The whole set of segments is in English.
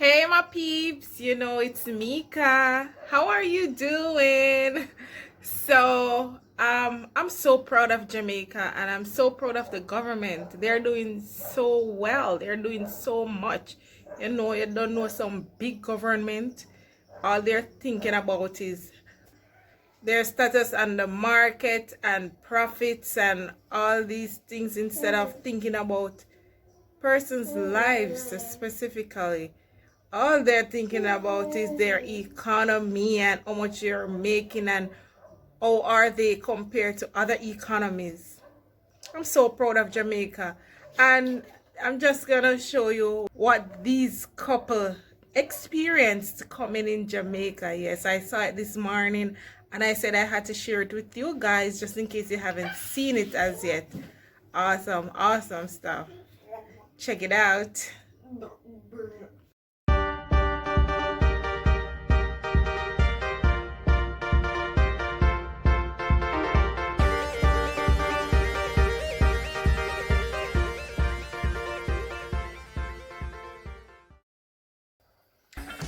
Hey my peeps, it's Mika. How are you doing? I'm so proud of Jamaica and I'm so proud of the government. They're doing so well. They're doing so much. You don't know some big government. All they're thinking about is their status on the market and profits and all these things instead of thinking about persons' lives specifically. All they're thinking about is their economy and how much you're making and how are they compared to other economies. I'm so proud of Jamaica, and I'm just gonna show you what these couple experienced coming in Jamaica. Yes, I saw it this morning and I said I had to share it with you guys just in case you haven't seen it as yet. Awesome stuff. Check it out.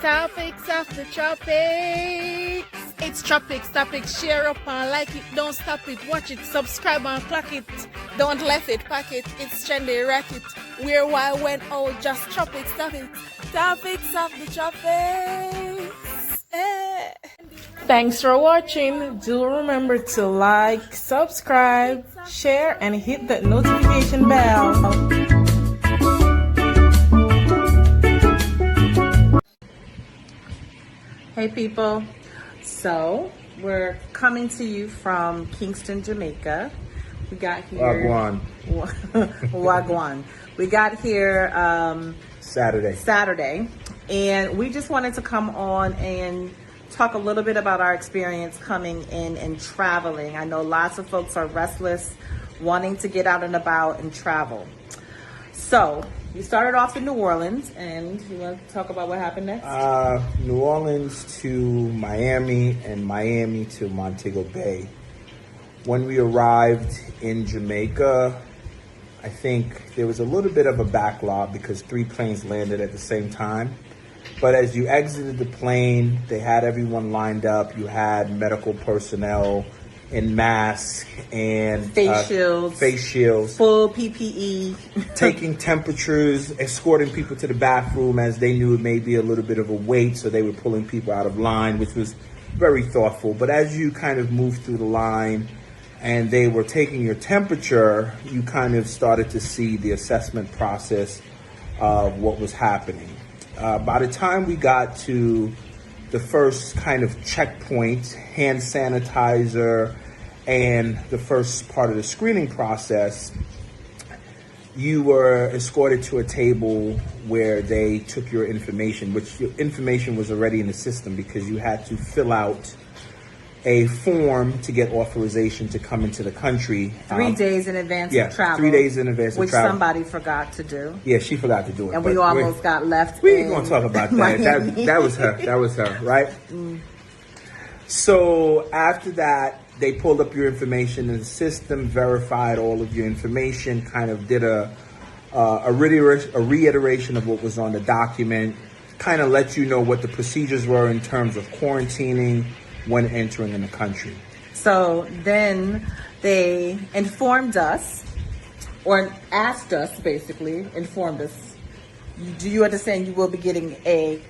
Topics of the tropics. It's topics. Share up and like it. Don't stop it. Watch it. Subscribe and clock it. Don't left it. Pack it. It's trendy. Rack it. Where, why, when, oh, just topics. Topics of the tropics. Thanks for watching. Do remember to like, subscribe, share, and hit that notification bell. Hey people, so we're coming to you from Kingston, Jamaica. We got here Wagwan. We got here Saturday, and we just wanted to come on and talk a little bit about our experience coming in and traveling. I know lots of folks are restless, wanting to get out and about and travel. So we started off in New Orleans, and you want to talk about what happened next? New Orleans to Miami, and Miami to Montego Bay. When we arrived in Jamaica, I think there was a little bit of a backlog because 3 planes landed at the same time. But as you exited the plane, they had everyone lined up. You had medical personnel in masks and face shields, full PPE, taking temperatures, escorting people to the bathroom as they knew it may be a little bit of a wait, so they were pulling people out of line, which was very thoughtful. But as you kind of moved through the line and they were taking your temperature, you kind of started to see the assessment process of what was happening. By the time we got to the first kind of checkpoint, hand sanitizer, and the first part of the screening process, you were escorted to a table where they took your information, which your information was already in the system because you had to fill out a form to get authorization to come into the country. 3 days in advance of travel. 3 days in advance of travel. Which somebody forgot to do. Yeah, she forgot to do it. And we almost got left. We ain't going to talk about that. That was her, right? So after that, they pulled up your information in the system, verified all of your information, kind of did a reiteration of what was on the document, kind of let you know what the procedures were in terms of quarantining when entering in the country. So then they informed us, or asked us basically, informed us, do you understand you will be getting a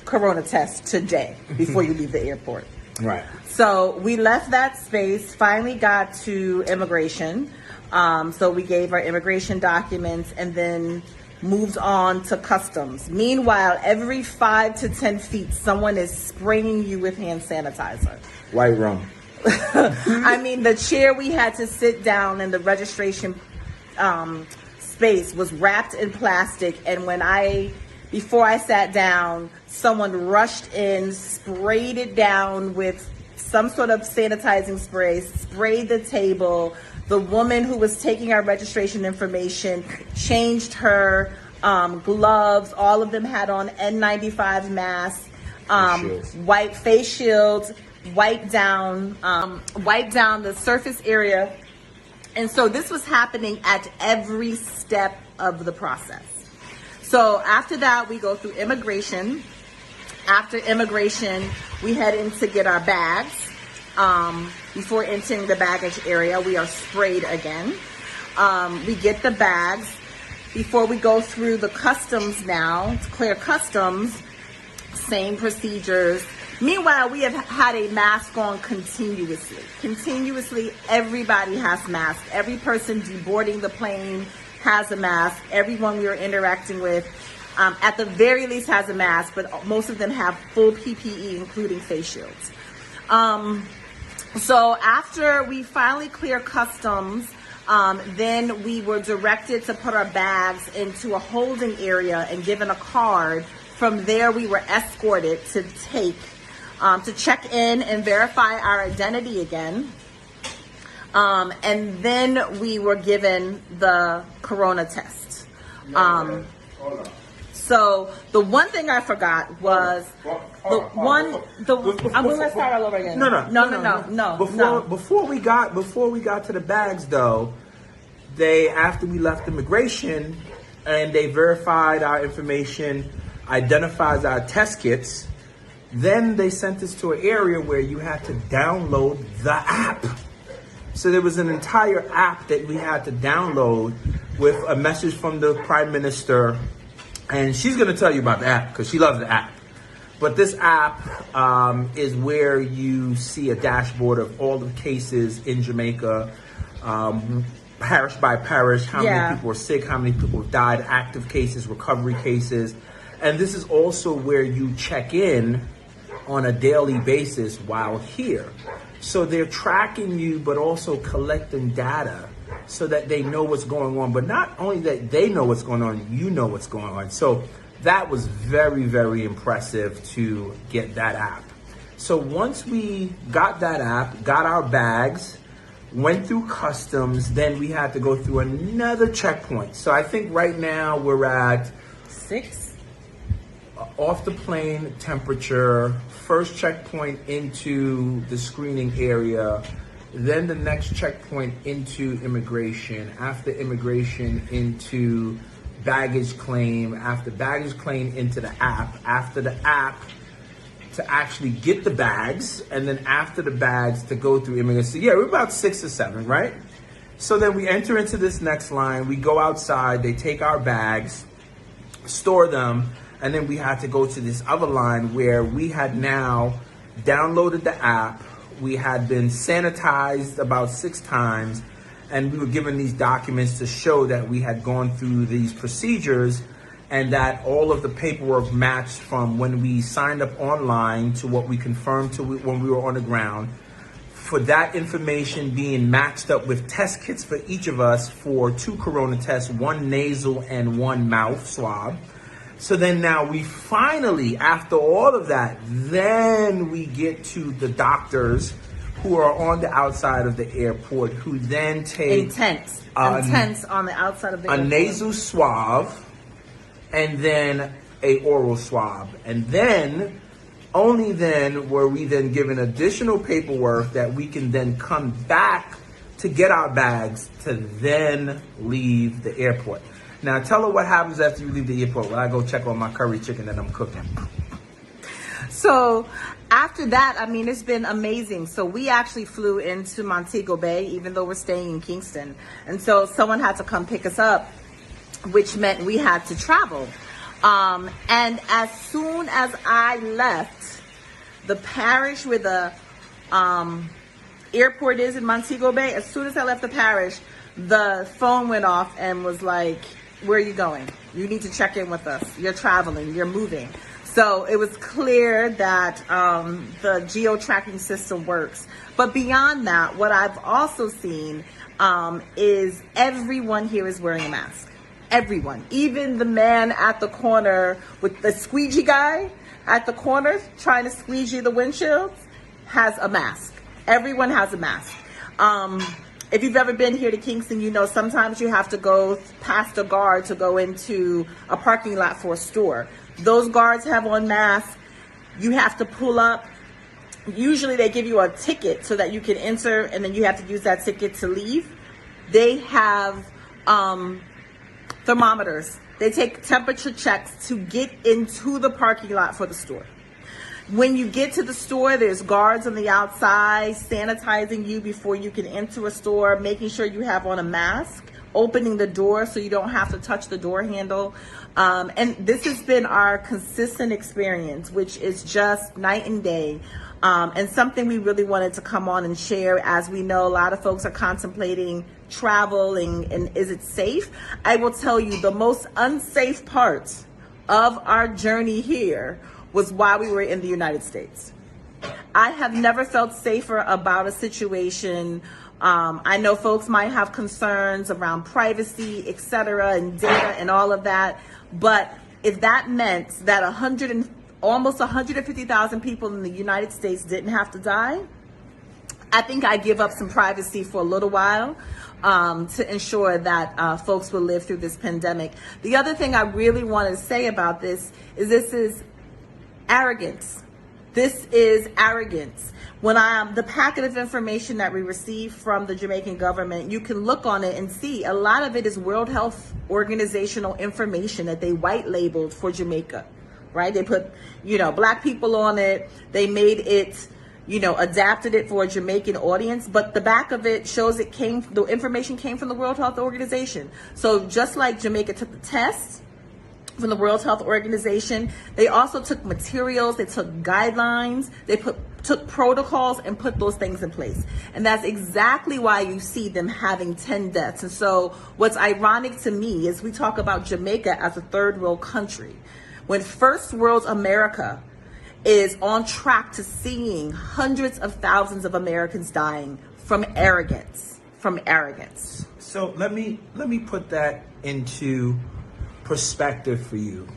corona test today before you leave the airport? Right. So we left that space, finally got to immigration. So we gave our immigration documents and then moved on to customs. Meanwhile, every 5 to 10 feet, someone is spraying you with hand sanitizer. White rum. I mean, the chair we had to sit down in the registration space was wrapped in plastic. And before I sat down, someone rushed in, sprayed it down with some sort of sanitizing spray, sprayed the table. The woman who was taking our registration information changed her gloves. All of them had on N95 masks, white face shields, wiped down the surface area. And so this was happening at every step of the process. So after that, we go through immigration. After immigration, we head in to get our bags. Before entering the baggage area, we are sprayed again. We get the bags. Before we go through the customs now, to clear customs, same procedures. Meanwhile, we have had a mask on continuously. Continuously, everybody has masks. Every person deboarding the plane has a mask. Everyone we are interacting with, at the very least, has a mask, but most of them have full PPE, including face shields. So after we finally clear customs, then we were directed to put our bags into a holding area and given a card. From there, we were escorted to check in and verify our identity again. And then we were given the corona test. So the one thing I forgot was I'm gonna start all over again. No. Before we got to the bags though, after we left immigration and they verified our information, identifies our test kits, then they sent us to an area where you had to download the app. So there was an entire app that we had to download with a message from the Prime Minister. And she's going to tell you about the app because she loves the app. But this app is where you see a dashboard of all the cases in Jamaica, parish by parish, how many people are sick, how many people have died, active cases, recovery cases. And this is also where you check in on a daily basis while here. So they're tracking you, but also collecting data so that they know what's going on. But not only that they know what's going on, you know what's going on. So that was very, very impressive to get that app. So once we got that app, got our bags, went through customs, then we had to go through another checkpoint. So I think right now we're at 6. Off the plane, temperature, first checkpoint into the screening area, then the next checkpoint into immigration, after immigration into baggage claim, after baggage claim into the app, after the app to actually get the bags, and then after the bags to go through immigration. So yeah, we're about 6 or 7, right? So then we enter into this next line, we go outside, they take our bags, store them, and then we had to go to this other line where we had now downloaded the app. We had been sanitized about 6 times, and we were given these documents to show that we had gone through these procedures and that all of the paperwork matched from when we signed up online to what we confirmed to when we were on the ground. For that information being matched up with test kits for each of us for 2 corona tests, 1 nasal and 1 mouth swab. So then now we finally, after all of that, then we get to the doctors who are on the outside of the airport, who then take intense on the outside of the airport. A nasal swab and then a oral swab. And then, only then were we then given additional paperwork that we can then come back to get our bags to then leave the airport. Now, tell her what happens after you leave the airport when I go check on my curry chicken that I'm cooking. So after that, I mean, it's been amazing. So we actually flew into Montego Bay, even though we're staying in Kingston. And so someone had to come pick us up, which meant we had to travel. And as soon as I left the parish where the airport is in Montego Bay, as soon as I left the parish, the phone went off and was like, where are you going? You need to check in with us. You're traveling, you're moving. So it was clear that the geo-tracking system works. But beyond that, what I've also seen is everyone here is wearing a mask. Everyone. Even the man at the corner with the squeegee guy at the corner trying to squeegee the windshield has a mask. Everyone has a mask. If you've ever been here to Kingston, you know sometimes you have to go past a guard to go into a parking lot for a store. Those guards have on masks. You have to pull up. Usually they give you a ticket so that you can enter, and then you have to use that ticket to leave. They have thermometers. They take temperature checks to get into the parking lot for the store. When you get to the store, there's guards on the outside sanitizing you before you can enter a store, making sure you have on a mask, opening the door so you don't have to touch the door handle. And this has been our consistent experience, which is just night and day. And something we really wanted to come on and share, as we know a lot of folks are contemplating travel and is it safe? I will tell you, the most unsafe part of our journey here was while we were in the United States. I have never felt safer about a situation. I know folks might have concerns around privacy, et cetera, and data and all of that. But if that meant that almost 150,000 people in the United States didn't have to die, I think I give up some privacy for a little while to ensure that folks will live through this pandemic. The other thing I really want to say about this is arrogance. This is arrogance. When the packet of information that we received from the Jamaican government, you can look on it and see a lot of it is World Health Organizational information that they white labeled for Jamaica, right? They put, Black people on it. They made it, adapted it for a Jamaican audience, but the back of it shows the information came from the World Health Organization. So just like Jamaica took the test from the World Health Organization, they also took materials, they took guidelines, they took protocols and put those things in place. And that's exactly why you see them having 10 deaths. And so what's ironic to me is we talk about Jamaica as a third world country, when first world America is on track to seeing hundreds of thousands of Americans dying from arrogance. So let me put that into perspective for you.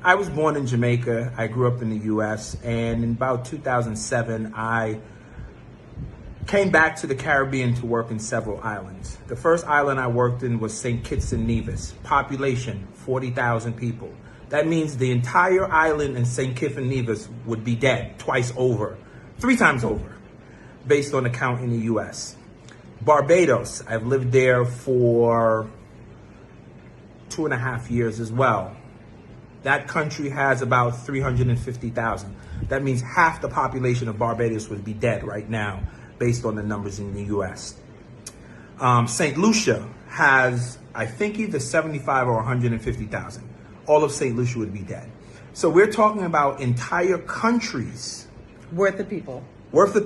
I was born in Jamaica. I grew up in the U.S. and in about 2007, I came back to the Caribbean to work in several islands. The first island I worked in was St. Kitts and Nevis. Population, 40,000 people. That means the entire island in St. Kitts and Nevis would be dead three times over, based on the count in the U.S. Barbados, I've lived there for 2.5 years as well. That country has about 350,000. That means half the population of Barbados would be dead right now, based on the numbers in the U.S. St. Lucia has, I think, either 75 or 150,000. All of St. Lucia would be dead. So we're talking about entire countries Worth of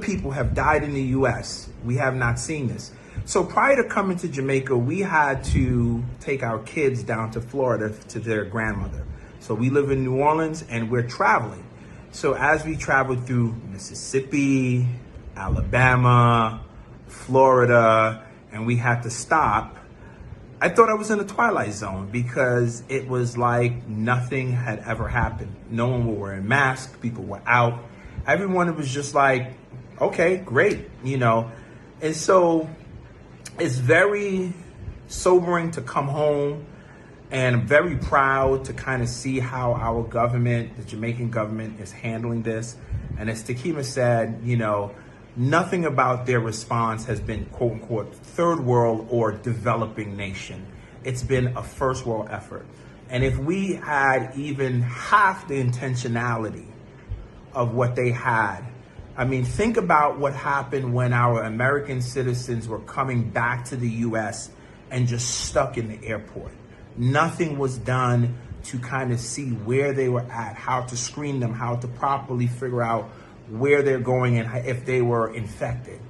people have died in the U.S. We have not seen this. So prior to coming to Jamaica, we had to take our kids down to Florida to their grandmother. So we live in New Orleans and we're traveling. So as we traveled through Mississippi, Alabama, Florida, and we had to stop, I thought I was in a twilight zone because it was like nothing had ever happened. No one was wearing masks, people were out. Everyone was just like, okay, great, And so it's very sobering to come home, and I'm very proud to kind of see how our government, the Jamaican government, is handling this. And as Takima said, nothing about their response has been, quote unquote, third world or developing nation. It's been a first world effort. And if we had even half the intentionality of what they had, I mean, think about what happened when our American citizens were coming back to the U.S. and just stuck in the airport. Nothing was done to kind of see where they were at, how to screen them, how to properly figure out where they're going and if they were infected.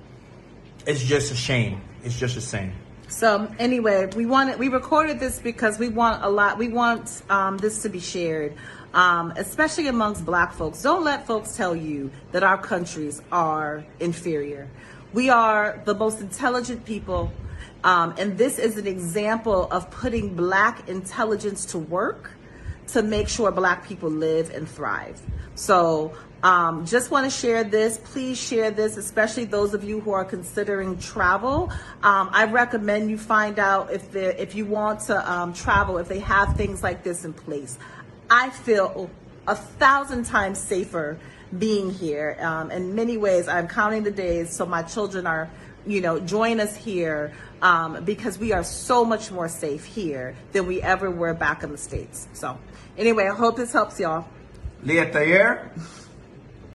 It's just a shame. It's just a shame. So anyway, we recorded this because we want this to be shared, especially amongst Black folks. Don't let folks tell you that our countries are inferior. We are the most intelligent people, and this is an example of putting Black intelligence to work to make sure Black people live and thrive. So just want to share this. Please share this, especially those of you who are considering travel. I recommend you find out if you want to travel, if they have things like this in place. I feel 1,000 times safer being here. In many ways, I'm counting the days so my children are join us here, because we are so much more safe here than we ever were back in the States. So anyway, I hope this helps y'all. Leah Thayer.